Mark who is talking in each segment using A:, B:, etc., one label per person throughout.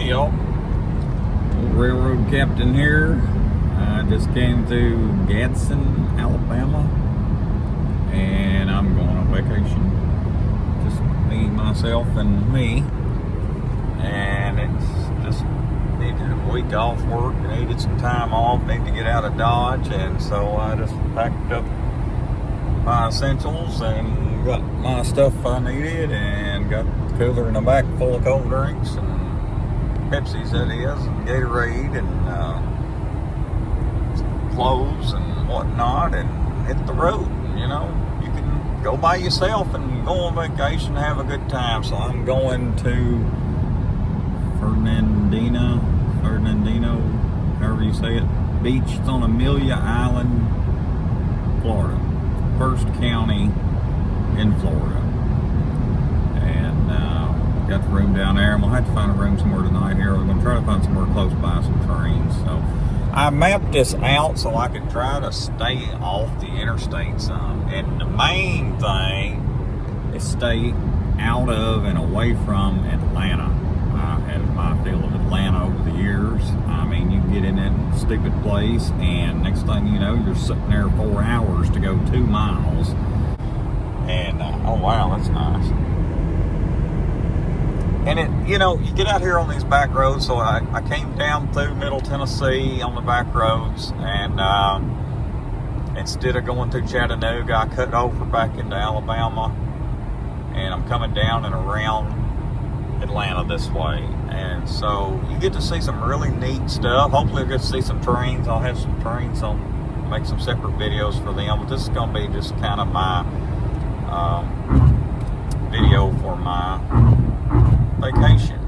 A: Hey y'all, railroad captain here. I just came to Gadsden, Alabama, and I'm going on vacation. Just me, myself, and me. And it's just needed a week off work, needed some time off, need to get out of Dodge, and so I just packed up my essentials and got my stuff I needed, and got the cooler in the back full of cold drinks and Pepsi's, that is, and Gatorade, and clothes and whatnot, and hit the road. You know, you can go by yourself and go on vacation and have a good time. So I'm going to Fernandino, however you say it, beach. It's on Amelia Island, Florida, first county in Florida. And got the room down there. I'm gonna have to find a room somewhere tonight here. I'm gonna try to find somewhere close by some trains. So I mapped this out so I could try to stay off the interstate some. And the main thing is stay out of and away from Atlanta. I had my feel of Atlanta over the years. I mean, you get in that stupid place, and next thing you know, you're sitting there 4 hours to go 2 miles. And oh wow, that's nice. And it, you know, you get out here on these back roads. So I came down through Middle Tennessee on the back roads, and instead of going through Chattanooga, I cut over back into Alabama, and I'm coming down and around Atlanta this way. And so you get to see some really neat stuff. Hopefully I'll get to see some trains. I'll have some trains on, make some separate videos for them. But this is going to be just kind of my video for my vacation.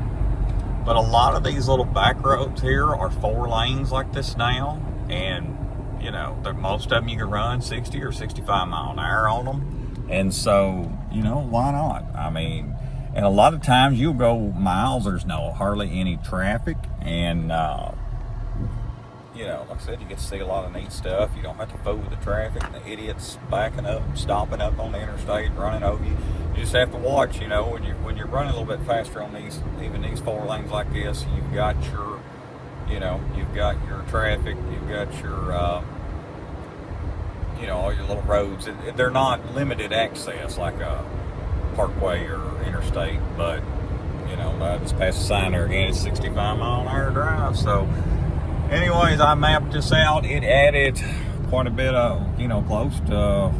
A: But a lot of these little back roads here are 4 lanes like this now, and you know, most of them you can run 60 or 65 mile an hour on them. And so, you know, why not? I mean, and a lot of times you'll go miles, there's hardly any traffic, and you know, like I said, you get to see a lot of neat stuff. You don't have to fool with the traffic and the idiots backing up, stopping up on the interstate, running over you. You just have to watch, you know, when you're running a little bit faster on these 4 lanes like this, you've got your, you know, you've got your traffic, you've got your, you know, all your little roads. They're not limited access like a parkway or interstate, but, you know, I just passed the sign there again. It's 65 mile an hour drive. So anyways, I mapped this out. It added quite a bit of, you know, close to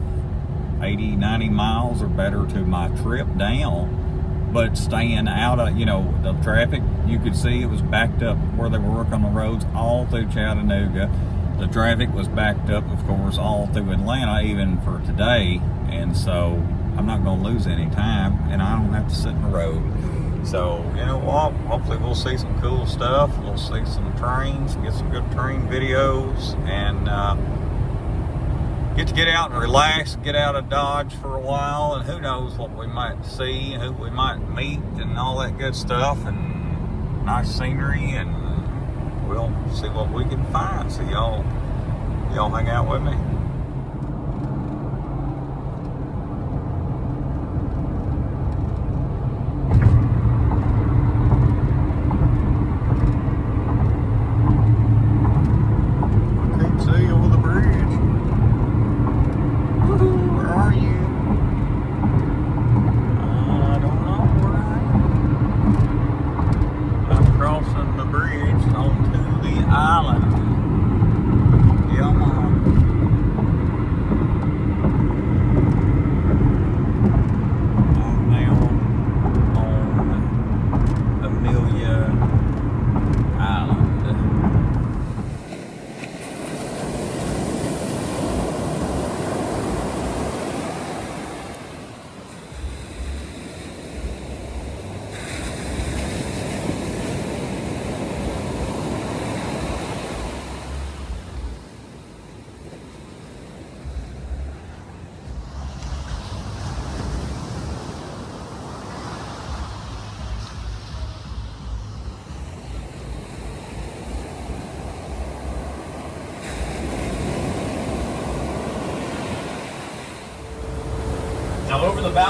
A: 80, 90 miles or better to my trip down, but staying out of, you know, the traffic. You could see it was backed up where they were working on the roads all through Chattanooga. The traffic was backed up, of course, all through Atlanta, even for today. And so I'm not going to lose any time, and I don't have to sit in the road. So, you know what, hopefully we'll see some cool stuff. We'll see some trains, get some good train videos, and get out and relax, get out of Dodge for a while, and who knows what we might see, who we might meet, and all that good stuff, and nice scenery, and we'll see what we can find. So y'all hang out with me.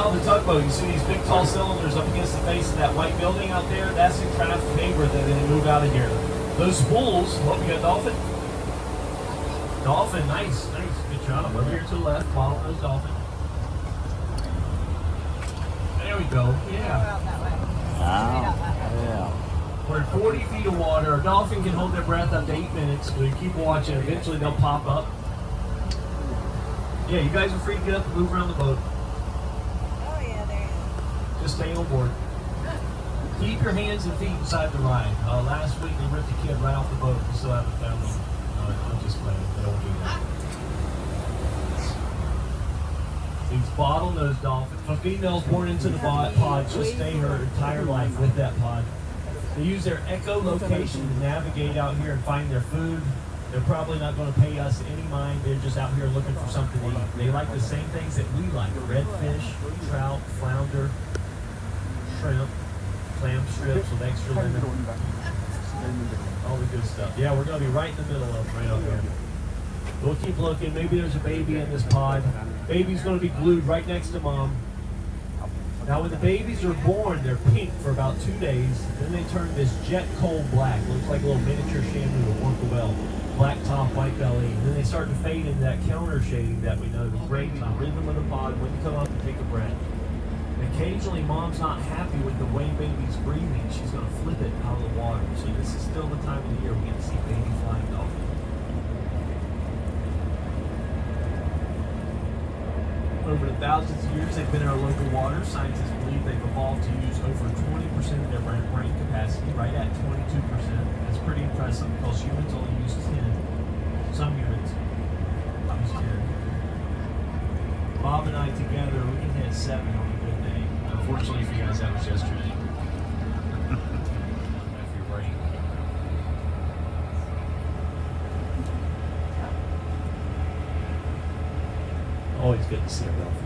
B: out of the tugboat, you see these big tall cylinders up against the face of that white building out there? That's the craft paper that they move out of here. Those spools, oh, we got dolphin. Dolphin, nice. Good job. Over here to the left, follow those dolphin. There we go, yeah.
A: Yeah.
B: We're at 40 feet of water. A dolphin can hold their breath up to 8 minutes. So you keep watching. Eventually they'll pop up. Yeah, you guys are free to get up and move around the boat.
C: Oh yeah, there you
B: Just stay on board. Keep your hands and feet inside the ride. Last week they ripped a kid right off the boat. We still haven't found him. I'm just playing. They don't do that. These bottlenose dolphins. If a female's born into the pod, she'll stay her entire life with that pod. They use their echolocation to navigate out here and find their food. They're probably not going to pay us any mind. They're just out here looking for something to eat. They like the same things that we like. Redfish, trout, flounder, shrimp, clam strips with extra lemon. All the good stuff. Yeah, we're going to be right in the middle of them right out here. We'll keep looking. Maybe there's a baby in this pod. Baby's going to be glued right next to mom. Now, when the babies are born, they're pink for about 2 days. Then they turn this jet coal black. Looks like a little miniature shamu or orca whale. Black top, white belly. And then they start to fade into that counter shading that we know. The gravy, the rhythm of the pod, when you come up and take a breath. And occasionally, mom's not happy with the way baby's breathing. She's going to flip it out of the water. So this is still the time of the year we get to see baby flying dolphins. Over the thousands of years they've been in our local waters. Scientists believe they've evolved to use over 20% of their brain capacity, right at 22%. That's pretty impressive because humans only use 10. Some humans use 10. Bob and I together, we can hit 7 on a good day. Unfortunately for you guys, that was yesterday. If you're ready. Always good to see a dolphin.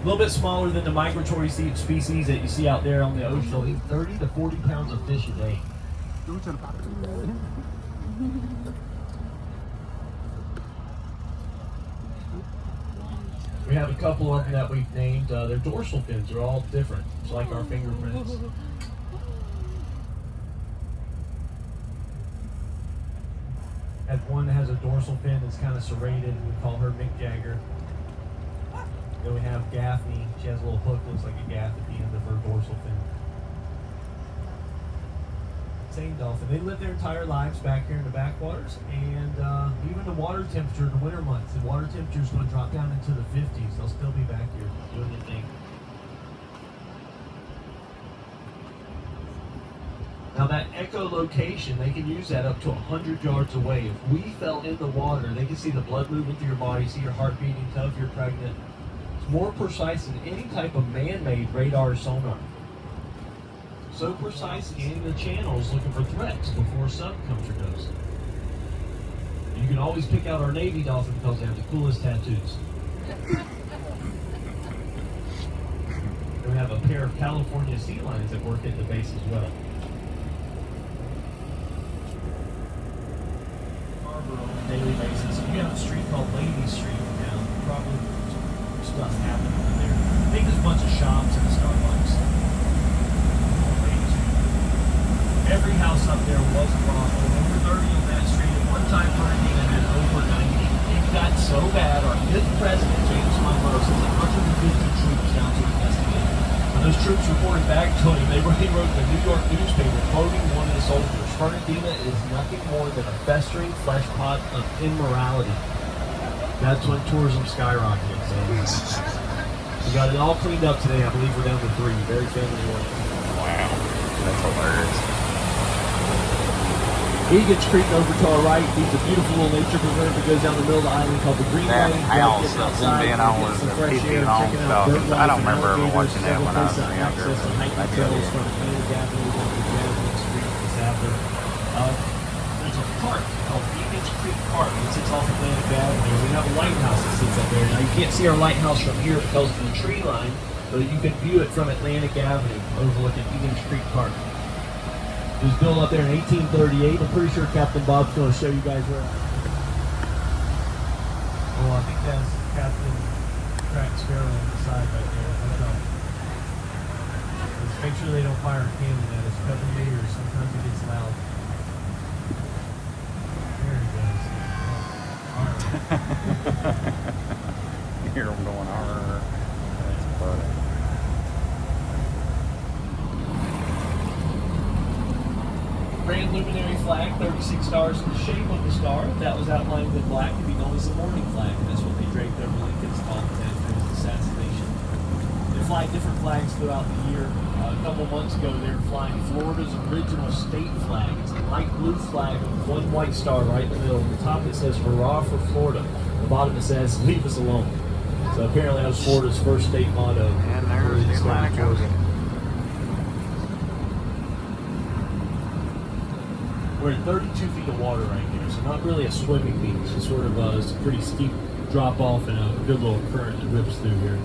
B: A little bit smaller than the migratory species that you see out there on the ocean. They'll eat 30 to 40 pounds of fish a day. We have a couple of them that we've named. Their dorsal fins are all different. It's like our fingerprints. Have one that has a dorsal fin that's kind of serrated. We call her Mick Jagger. Then we have Gaffney. She has a little hook, looks like a gaff at the end of her dorsal fin. Same dolphin. They live their entire lives back here in the backwaters, and even the water temperature in the winter months, the water temperature is going to drop down into the 50s. They'll still be back here doing their thing. Now that echolocation, they can use that up to 100 yards away. If we fell in the water, they can see the blood moving through your body, see your heart beating, tell if you're pregnant. It's more precise than any type of man-made radar sonar. So precise, scanning the channels looking for threats before sun comes or goes. You can always pick out our Navy dolphin because they have the coolest tattoos. And we have a pair of California sea lions that work at the base as well. On a daily basis. We have a street called Lady Street in town. Probably stuff happening in there. I think there's a bunch of shops and Starbucks. Every house up there was a brothel. Over 30 on that street. At one time, Fernandina had over 90. It got so bad, our 5th president, James Monroe, sent 150 troops down to investigate. When those troops reported back to him, they wrote the New York newspaper quoting one of the soldiers. Fernandina is nothing more than a festering flesh pot of immorality. That's when tourism skyrocketed. So we got it all cleaned up today. I believe we're down to 3. Very family oriented.
A: Wow, that's hilarious.
B: Egan's Creek over to our right. He's a beautiful little nature preserve that goes down the middle of the island called the Greenway.
A: That house that them being on was a PP home stuff. I don't remember ever watching that when I was younger. Maybe I did.
B: There's a park called Egan's Creek Park that sits off Atlantic Avenue. We have a lighthouse that sits up there. Now you can't see our lighthouse from here because of the tree line, but you can view it from Atlantic Avenue overlooking Egan's Creek Park. It was built up there in 1838. I'm pretty sure Captain Bob's going to show you guys where. Oh, I think that's Captain cracked sparrow on the side right there. Watch out. Just make sure they don't fire a cannon at us. Cover your ears. Sometimes it gets loud. There he goes. All right.
A: You hear them going, "Arr." That's funny.
B: Grand luminary flag, 36 stars in the shape of the star. That was outlined with black to be known as the morning flag. That's what they draped over Lincoln's after his assassination. They fly different flags throughout the year. A couple months ago, they were flying Florida's original state flag. It's a light blue flag with one white star right in the middle. At the top it says "Hurrah for Florida." At the bottom it says "Leave us alone." So apparently that was Florida's first state motto.
A: And there's the Atlantic Ocean.
B: We're at 32 feet of water right here, so not really a swimming beach. It's sort of it's a pretty steep drop off and a good little current that rips through here.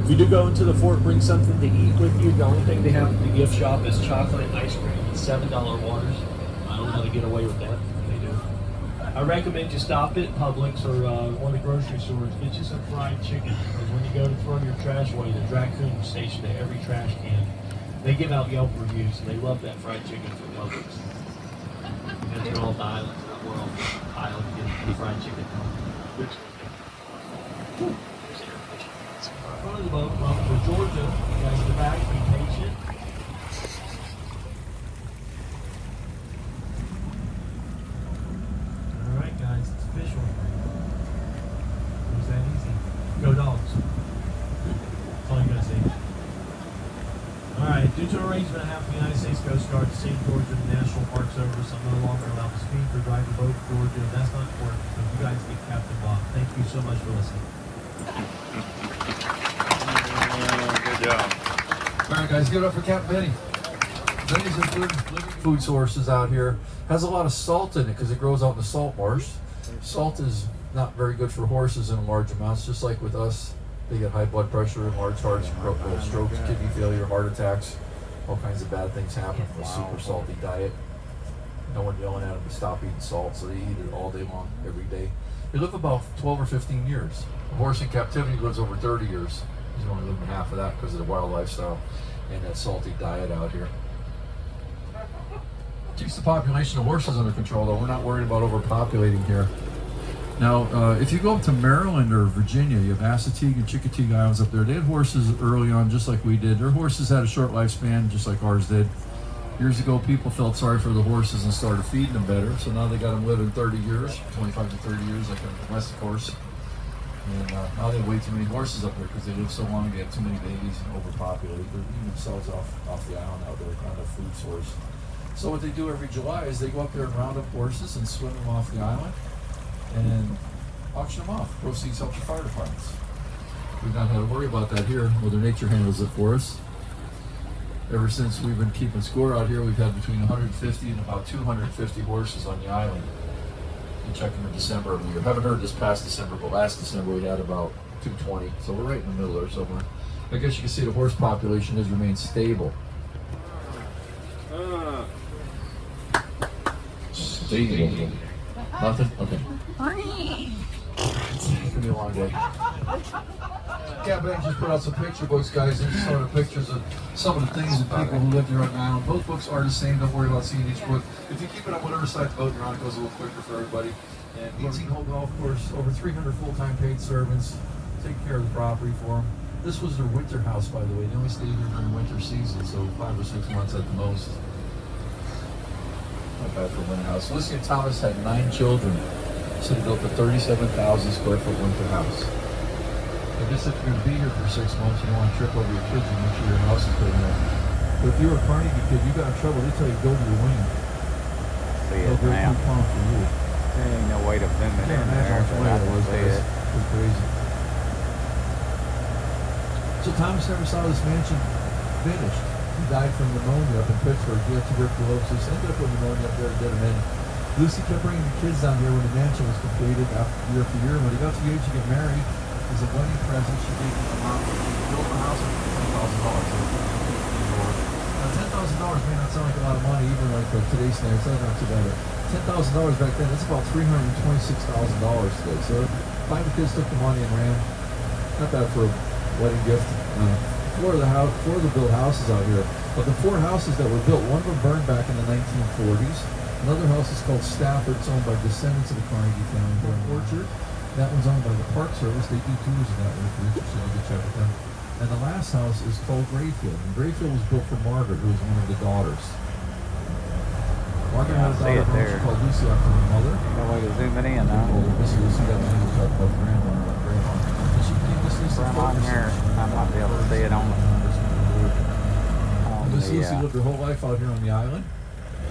B: If you do go into the fort, bring something to eat with you. The only thing they have at the gift shop is chocolate and ice cream and $7 waters. I don't know how to get away with that. They do. I recommend you stop at Publix or one of the grocery stores. Get you some fried chicken, because when you go to throw your trash away, the raccoon is stationed at every trash can. They give out Yelp reviews, and they love that fried chicken from Publix. You guys are all the islands, not we're all island getting fried chicken. Good. Front of the boat, from for Georgia. You guys in the back, be patient. All right, guys, it's official. It was that easy. Go Dogs. That's all you gotta say. All right, due to arrangement on behalf of the United States Coast Guard, the state of Georgia, and the National Park Service, I'm no longer allowed to speak or drive the boat to Georgia. That's not important, so you guys get Captain Bob. Thank you so much for listening.
A: Good job.
D: All right, guys, give it up for Captain Benny. Benny's a good living food sources out here. Has a lot of salt in it because it grows out in the salt marsh. Salt is not very good for horses in large amounts, just like with us. They get high blood pressure, large hearts, strokes, kidney failure, heart attacks. All kinds of bad things happen from a super salty diet. No one yelling at them to stop eating salt, so they eat it all day long, every day. They live about 12 or 15 years. A horse in captivity lives over 30 years. He's only living half of that because of the wild lifestyle and that salty diet out here. Keeps the population of horses under control, though. We're not worried about overpopulating here. Now, if you go up to Maryland or Virginia, you have Assateague and Chickateague Islands up there. They had horses early on, just like we did. Their horses had a short lifespan, just like ours did. Years ago, people felt sorry for the horses and started feeding them better. So now they got them living 30 years, 25 to 30 years, like a domestic horse. And now they have way too many horses up there because they live so long. They have too many babies and overpopulated. They're eating themselves off the island out there, kind of food source. So what they do every July is they go up there and round up horses and swim them off the island and auction them off. Proceeds help the fire departments. We've not had to worry about that here. Mother Nature handles it for us. Ever since we've been keeping score out here, we've had between 150 and about 250 horses on the island. We check them in December of the year. Haven't heard this past December, but last December we had about 220. So we're right in the middle there somewhere. I guess you can see the horse population has remained stable. Stable. Nothing? Okay. It's gonna be a long day. Captain just put out some picture books, guys. These are the pictures of some of the things and people who live here on the island. Both books are the same. Don't worry about seeing each book. If you keep it on whatever side the boat you're on, it goes a little quicker for everybody. And 18-hole golf course, over 300 full-time paid servants, taking care of the property for them. This was their winter house, by the way. They only stayed here during winter season, so 5 or 6 months at the most. Not bad for a winter house. Lucy and Thomas had 9 children, so they built a 37,000 square foot winter house. I guess if you're going to be here for 6 months, you don't want to trip over your kids and make sure your house is good enough. But if you're a Carnegie kid, you got in trouble, they tell you go to your wing. They'll break £2 for you.
A: There ain't no way to film it in
D: Can't
A: there,
D: imagine how
A: but I
D: funny that
A: can
D: was,
A: see
D: guys.
A: it.
D: It was crazy. So Thomas never saw this mansion finished. He died from pneumonia up in Pittsburgh. He had tuberculosis. Ended up with pneumonia up there, did him in. Lucy kept bringing the kids down here when the mansion was completed year after year. When he got to the age to get married, as a wedding present, she gave him a house. She built a house for $10,000. Now, $10,000 may not sound like a lot of money, even like today's standards. That's not too bad. $10,000 back then, that's about $326,000 today. So 5 kids took the money and ran. Not bad for a wedding gift. Four of the built houses out here. But the 4 houses that were built, one of them burned back in the 1940s. Another house is called Stafford. It's owned by descendants of the Carnegie family here in Orchard. That one's owned by the Park Service. They do tours of that one if you're interested. You can check with them. And the last house is called Grayfield. And Grayfield was built for Margaret, who was one of the daughters. Margaret had a daughter she called Lucy after her mother.
A: No way to zoom it in, huh?
D: Missy Lucy got me to talk about grandma and about grandma. And she named Miss Lucy
A: on here. I might be able to see it on
D: Miss Lucy lived her whole life out here on the island.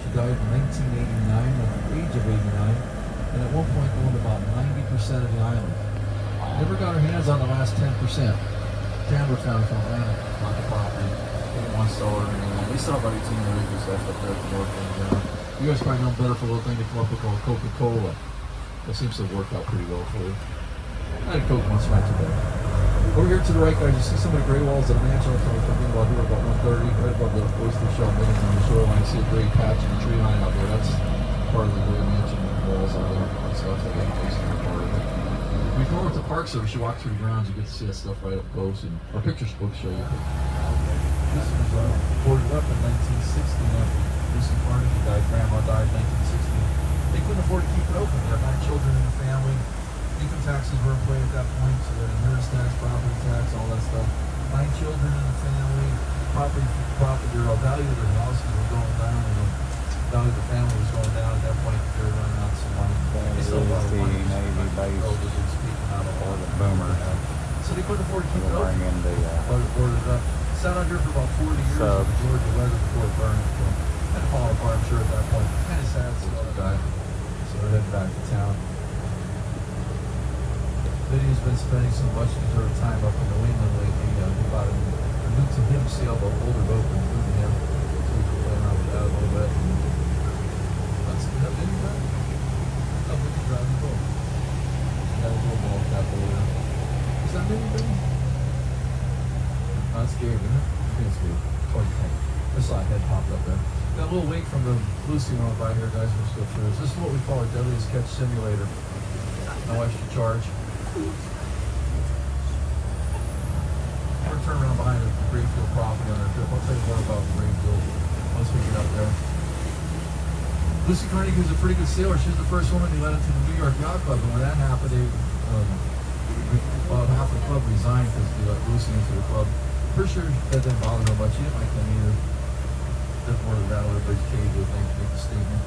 D: She died in 1989 at the age of 89, and at one point owned about 90% of the island. Never got her hands on the last 10%. Chandler found from Atlanta on the property. They didn't want to sell her or anything. They saw about 18 acres left up there at the north end. You guys probably know better for a little thing they come up with called Coca-Cola. That seems to have worked out pretty well for you. I had a Coke once, not too bad. Over here to the right, guys, you see some of the gray walls of the mansion I'm thinking about here, about 130, right above the oyster shell buildings on the shoreline. You see a gray patch and a tree line out there. That's part of the gray mansion walls out there and stuff. That makes part of it. If you go over to the Park Service, you walk through the grounds, you get to see that stuff right up close, and our pictures book show you. This was boarded up in 1960 after Lucy Carnegie died. Grandma died in 1960. They couldn't afford to keep it open. They had 9 children in the family. Income taxes were in play at that point, so their inheritance tax, property tax, all that stuff. 9 children in the family. Property, their value of their houses were going down, and the value of the family was going down at that point. They were running out some money. They still had a lot of money.
A: Boomer.
D: So they couldn't afford to keep it open. But it boarded up. Sat out here for about 40 years
A: So,
D: with the Georgia weather before it burned. So had to fall apart, I'm sure, at that point. Kind of sad, so guy. So they're heading back to town. Lydia's been spending so much of her time up in New England lately. We bought a new to him sailboat, older boat, and new to him. So we can play around with that a little bit. That's that Lydia done? Oh, we can drive the boat. Got a little ball cap over there. Is that Lydia done? That's Gabe, isn't it? I think it's Gabe. What do you think? This side head popped up there. Got a little wake from the Lucy one by here, guys. We'll just go through this. This is what we call our deadliest catch simulator. No extra charge. We're gonna turn around behind the Grayfield property on our trip. I'll tell you more about Grayfield once we get up there. Lucy Carnegie was a pretty good sailor. She was the first woman who led into the New York Yacht Club, and when that happened, about half the club resigned because they let Lucy into the club. Pretty sure that didn't bother her much. She didn't like them either. Didn't want to rattle everybody's cage with things, make a statement.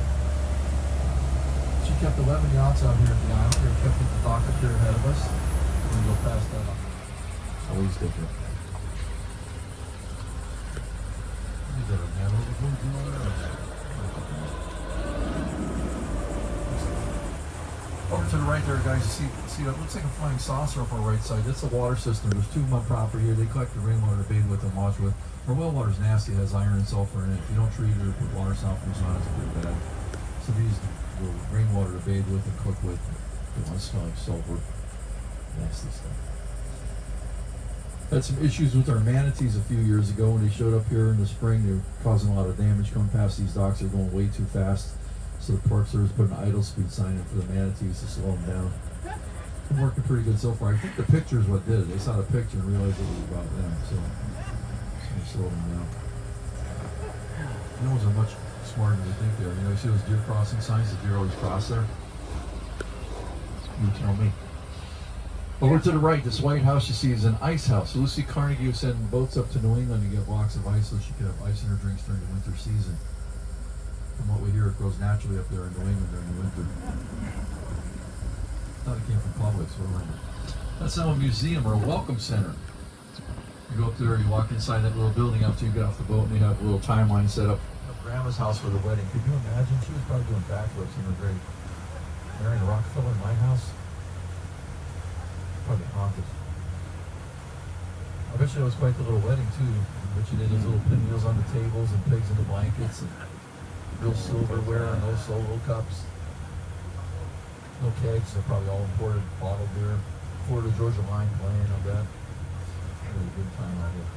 D: She kept 11 yachts out here at the island. They were kept at the dock up here ahead of us. We're going to go past that. Always different. Is that a handle? Over to the right there, guys, you see that looks like a flying saucer up our right side. That's a water system. There's 2 of them on property here. They collect the rainwater to bathe with and wash with. Our well water's nasty. It has iron and sulfur in it. If you don't treat it or put water softeners on it, it's pretty bad. So these the rainwater to bathe with and cook with. They want to smell like sulfur. Nasty stuff. Had some issues with our manatees a few years ago when they showed up here in the spring. They were causing a lot of damage coming past these docks. They're going way too fast. So the Park Service put an idle speed sign in for the manatees to slow them down. Been working pretty good so far. I think the picture is what did it. They saw the picture and realized it was about them. So they slowed them down. Those are much smarter than we think they are. You know, you see those deer crossing signs? The deer always cross there. You tell me. Over to the right, this white house you see is an ice house. Lucy Carnegie was sending boats up to New England to get blocks of ice so she could have ice in her drinks during the winter season. From what we hear, it grows naturally up there in New England during the winter. Thought it came from Publix. That's now a museum or a welcome center. You go up there, you walk inside that little building after you get off the boat, and they have a little timeline set up. Grandma's house for the wedding. Could you imagine? She was probably doing backflips in her grave. Marrying a Rockefeller Lighthouse. Probably haunted. I bet you it was quite the little wedding too. I bet you did those little pinwheels on the tables and pigs in the blankets and real silverware and no solo cups. No kegs. They're probably all imported bottled beer. Florida Georgia line playing, I bet. Really good time out here.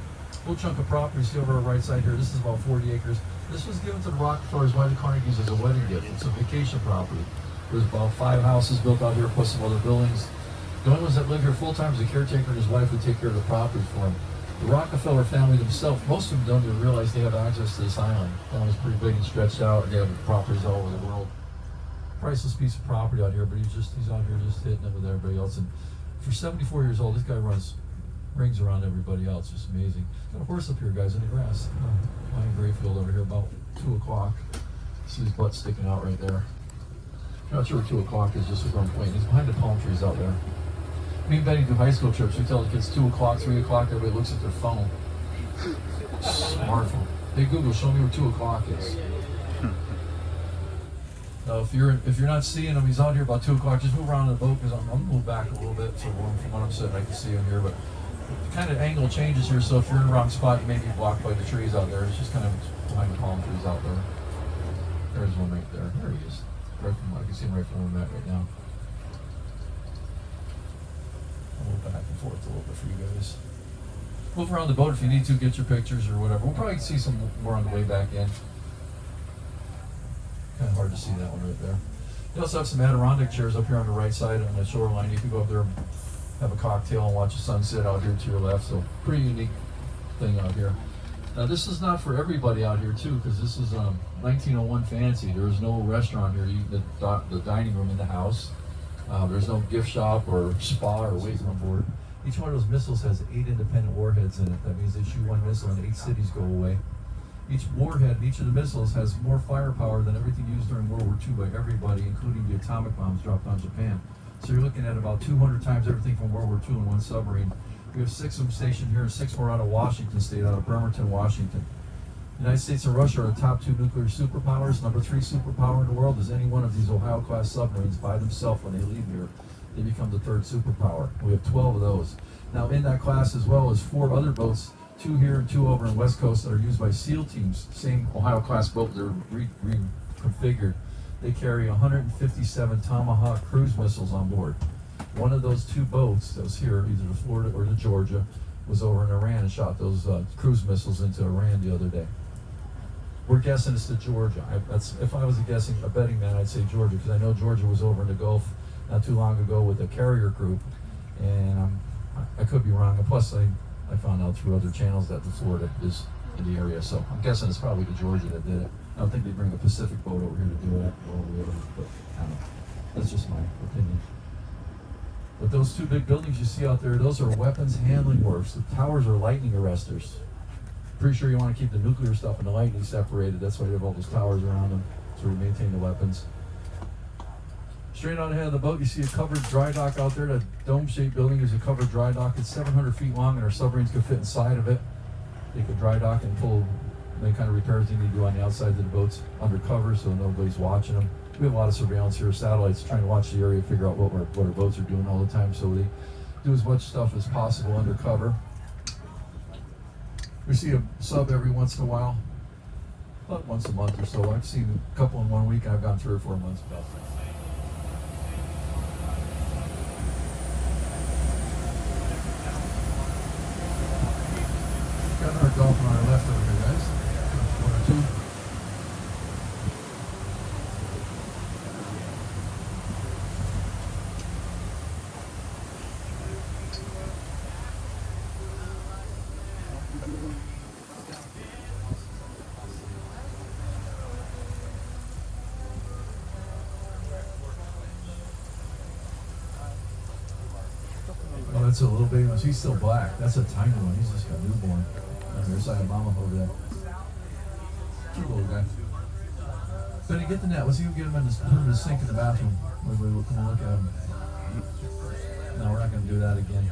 D: little chunk of property, see over our right side here, this is about 40 acres. This was given to the Rockefellers by the Carnegies as a wedding gift. It's a vacation property. There's about 5 houses built out here, plus some other buildings. The only ones that live here full-time is the caretaker and his wife would take care of the property for him. The Rockefeller family themselves, most of them don't even realize they have access to this island. The island's pretty big and stretched out, and they have properties all over the world. Priceless piece of property out here, but he's out here just hitting it with everybody else. And for 74 years old, this guy rings around everybody else. Just amazing. Got a horse up here, guys, in the grass. Lion Grayfield over here about 2 o'clock. See his butt sticking out right there. I'm not sure what 2 o'clock is, just a grown point. He's behind the palm trees out there. Me and Betty do high school trips. We tell the kids 2 o'clock, 3 o'clock, everybody looks at their phone. Smartphone. Hey Google, show me where 2 o'clock is. Now, if you're not seeing him, he's out here about 2 o'clock. Just move around in the boat because I'm gonna move back a little bit so from when I'm sitting, I can see him here. But the kind of angle changes here, so if you're in the wrong spot, you may be blocked by the trees out there. It's just kind of behind the palm trees out there. There's one right there. There he is. Right from, I can see him right from where I'm at right now. I'll move back and forth a little bit for you guys. Move around the boat if you need to, get your pictures or whatever. We'll probably see some more on the way back in. Kind of hard to see that one right there. They also have some Adirondack chairs up here on the right side on the shoreline. You can go up there and have a cocktail and watch the sunset out here to your left. So pretty unique thing out here. Now this is not for everybody out here too, because this is 1901 fancy. There is no restaurant here. The dining room in the house. There's no gift shop or spa or wait room board. Each one of those missiles has 8 independent warheads in it. That means they shoot one missile and 8 cities go away. Each warhead, each of the missiles has more firepower than everything used during World War II by everybody, including the atomic bombs dropped on Japan. So you're looking at about 200 times everything from World War II in one submarine. We have 6 of them stationed here and 6 more out of Washington State, out of Bremerton, Washington. The United States and Russia are the top 2 nuclear superpowers. Number 3 superpower in the world is any one of these Ohio-class submarines by themselves when they leave here. They become the 3rd superpower. We have 12 of those. Now in that class as well as 4 other boats, 2 here and 2 over on West Coast that are used by SEAL teams. Same Ohio-class boat, they're reconfigured. They carry 157 Tomahawk cruise missiles on board. One of those 2 boats that was here, either the Florida or the Georgia, was over in Iran and shot those cruise missiles into Iran the other day. We're guessing it's the Georgia. If I was a betting man, I'd say Georgia, because I know Georgia was over in the Gulf not too long ago with a carrier group, and I could be wrong. And plus, I found out through other channels that the Florida is in the area, so I'm guessing it's probably the Georgia that did it. I don't think they bring a Pacific boat over here to do it, but I don't know. That's just my opinion. But those 2 big buildings you see out there, those are weapons handling works. The towers are lightning arresters. Pretty sure you want to keep the nuclear stuff and the lightning separated. That's why you have all those towers around them, so we maintain the weapons. Straight on ahead of the boat, you see a covered dry dock out there. That dome-shaped building is a covered dry dock. It's 700 feet long, and our submarines could fit inside of it. They could dry dock and pull any kind of repairs they need to do on the outside of the boats undercover, so nobody's watching them. We have a lot of surveillance here, satellites trying to watch the area, figure out what our boats are doing all the time, so they do as much stuff as possible undercover. We see a sub every once in a while, about once a month or so. I've seen a couple in 1 week, and I've gone 3 or 4 months without them. Got another dolphin on our left over here, guys. 1 or 2. Oh, that's a little baby one. He's still black. That's a tiny one. He's just got newborn. There's a mama over there. Cute little guy. Benny, get the net. Let's see if we can get him put him in the sink in the bathroom. We'll come and look at him. No, we're not going to do that again.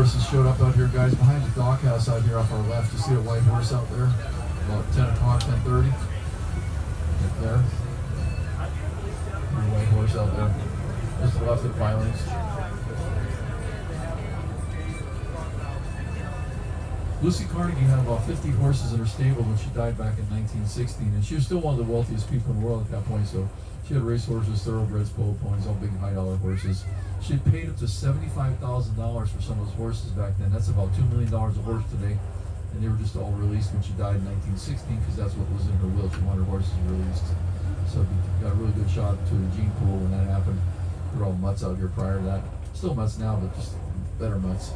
D: horses showed up out here, guys, behind the doghouse out here off our left. You see a white horse out there? About 10 o'clock, 10:30. Right there. A white horse out there. Just the left of filings. Lucy Carnegie had about 50 horses in her stable when she died back in 1916, and she was still one of the wealthiest people in the world at that point, so she had race horses, thoroughbreds, polo ponies, all big high-dollar horses. She had paid up to $75,000 for some of those horses back then. That's about $2 million a horse today, and they were just all released when she died in 1916 because that's what was in her will. She wanted her horses released. So we got a really good shot to the gene pool when that happened. There were all mutts out here prior to that. Still mutts now, but just better mutts.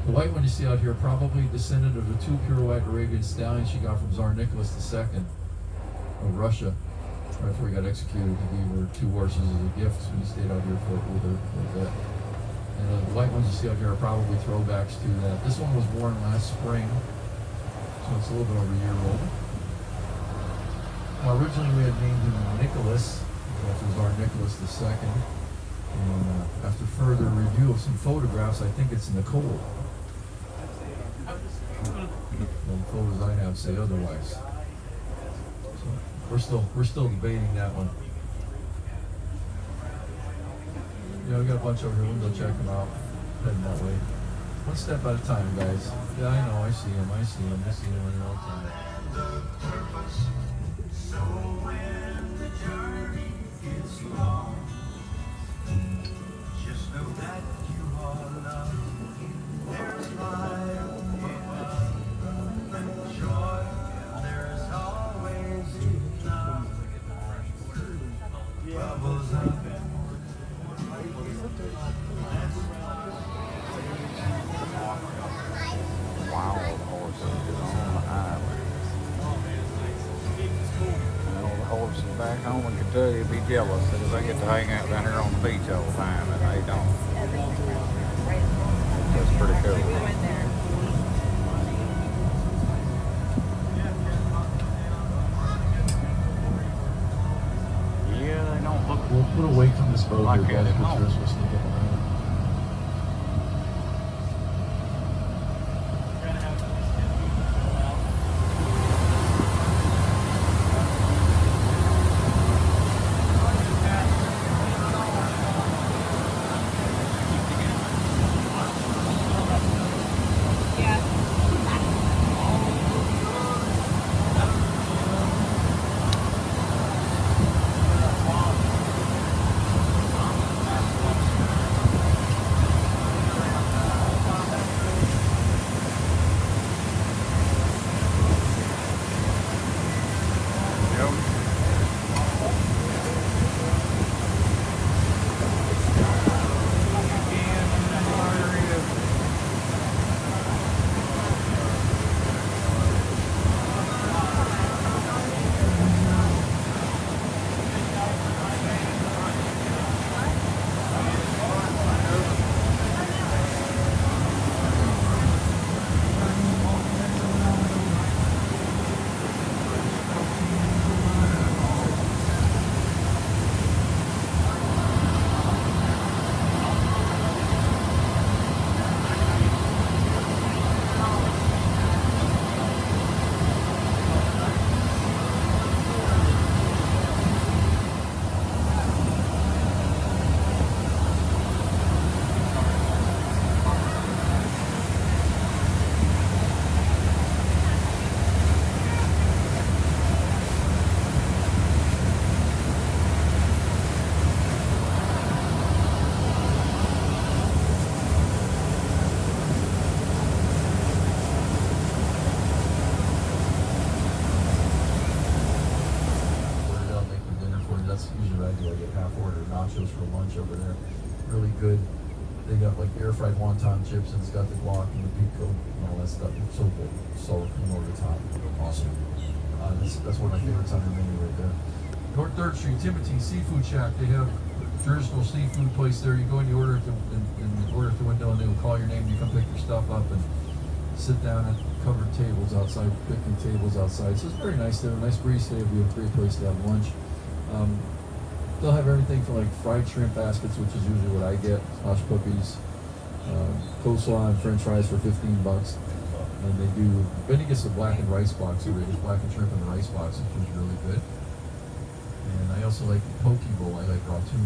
D: The white one you see out here, probably descendant of the two pure white Arabian stallions she got from Tsar Nicholas II of Russia, right before he got executed. He gave her 2 horses as a gift when he stayed out here with her for a bit. And the white ones you see out here are probably throwbacks to that. This one was born last spring, so it's a little bit over a year old. Now, originally we had named him Nicholas, after Tsar Nicholas II. And after further review of some photographs, I think it's Nicole. Well, the photos I have say otherwise. So we're still debating that one. Yeah, we got a bunch over here. We'll go check them out. Heading that way. One step at a time, guys. Yeah, I know. I see them running all the time. So when the journey gets long, just know that you are loved. There's life and joy. There's always enough. Bubbles up.
A: Wild horses on the island. And all the horses back home in Kentucky be jealous that they get to hang out down here on the beach all the time, and they don't. That's pretty cool.
C: We went there.
A: Yeah, they don't look.
D: We'll put a weight on this boat
A: Like
D: here,
A: that
D: guys.
A: at
D: Pictures
A: home.
D: we'll sneak up behind. Good. They got like air fried wonton chips, and it's got the guac and the pico and all that stuff. It's so good. So over the top. Awesome. That's one of my favorites on their menu right there. North 3rd Street, Timothy Seafood Shack. They have traditional seafood place there. You go and you order at the window, and they will call your name. You come pick your stuff up and sit down at covered tables outside, picnic tables outside. So it's very nice there. A nice breeze today. It'll be a great place to have lunch. They'll have everything from like fried shrimp baskets, which is usually what I get, hush puppies, coleslaw and French fries for $15. And they do. Benny gets the black and rice box, or just black and shrimp in the rice box, which is really good. And I also like the poke bowl. I like raw too.